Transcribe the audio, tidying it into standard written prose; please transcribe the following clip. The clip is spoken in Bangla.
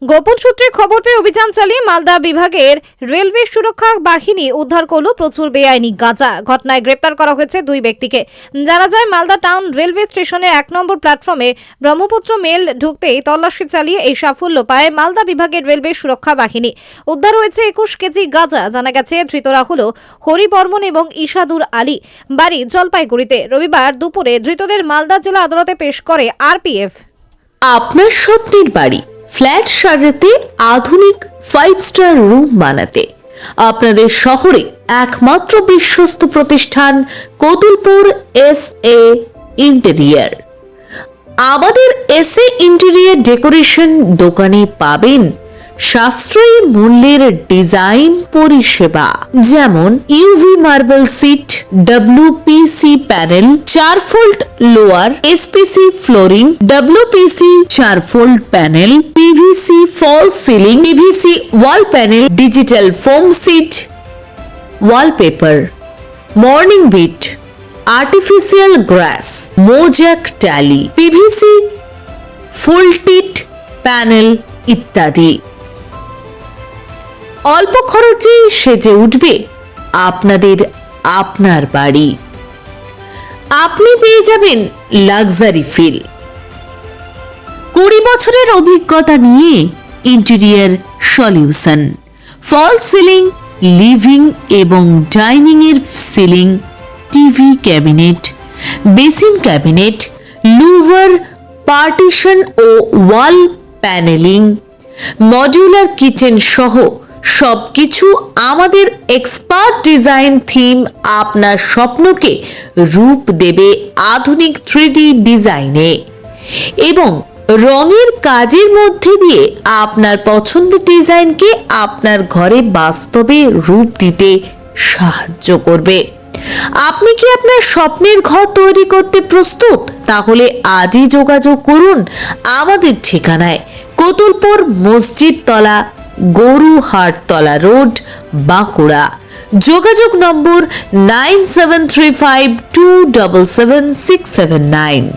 গোপন সূত্রে খবর পেয়ে অভিযান চালিয়ে মালদা বিভাগের রেলওয়ে সুরক্ষা বাহিনী উদ্ধার করল প্রচুর বেআইনি গাঁজা। ঘটনায় গ্রেপ্তার করা হয়েছে 2 ব্যক্তিকে। জানা যায়, মালদা টাউন রেলওয়ে স্টেশনের 1 নম্বর প্ল্যাটফর্মে ব্রহ্মপুত্র মেল ঢুকতেই তল্লাশি চালিয়ে এই সাফল্য পায় মালদা বিভাগের রেলওয়ে সুরক্ষা বাহিনী। উদ্ধার হয়েছে 21 কেজি গাঁজা। জানা গেছে, ধৃতরা হল হরি বর্মন এবং ইশাদুর আলী, বাড়ি জলপাইগুড়িতে। রবিবার দুপুরে ধৃতদের মালদা জেলা আদালতে পেশ করে আরপিএফ। আপনার স্বপ্নের বাড়ি ফ্ল্যাট সাজাতে, আধুনিক 5 স্টার রুম বানাতে আপনাদের শহরে একমাত্র বিশ্বস্ত প্রতিষ্ঠান কতুলপুর SA ইন্টেরিয়র। আমাদের SA ইন্টেরিয়র ডেকোরেশন দোকানে পাবেন সাশ্রয়ী মূল্যের ডিজাইন পরিষেবা, যেমন UV marble sheet, WPC panel, 4 fold louvre, SPC flooring, WPC 4 fold panel, PVC false ceiling, PVC wall panel, digital foam sheet, wallpaper, morning beat, artificial grass, mosaic টালি, PVC ফুল টিট প্যানেল ইত্যাদি। অল্প খরচে সেজে উঠবে আপনার বাড়ি। আপনি পেয়ে যাবেন লাক্সারি ফিল। 20 বছরের অভিজ্ঞতা নিয়ে interior solution, false ceiling, living এবং ডাইনিং এর ceiling, TV cabinet, basin cabinet, louvre, partition ও ওয়াল প্যানেলিং, মডিউলার কিচেন সহ সবকিছু আমাদের এক্সপার্ট ডিজাইন থিম আপনার স্বপ্নকে রূপ দেবে আধুনিক 3D ডিজাইনে এবং রঙের কাজের মধ্যে দিয়ে আপনার পছন্দের ডিজাইনকে আপনার ঘরে বাস্তবে রূপ দিতে সাহায্য করবে। আপনি কি আপনার স্বপ্নের ঘর তৈরি করতে প্রস্তুত? তাহলে আজই যোগাযোগ করুন আমাদের ঠিকানায়, কতুলপুর মসজিদ তলা, গরুহাটতলা রোড, বাঁকুড়া। যোগাযোগ নম্বর 9735277679।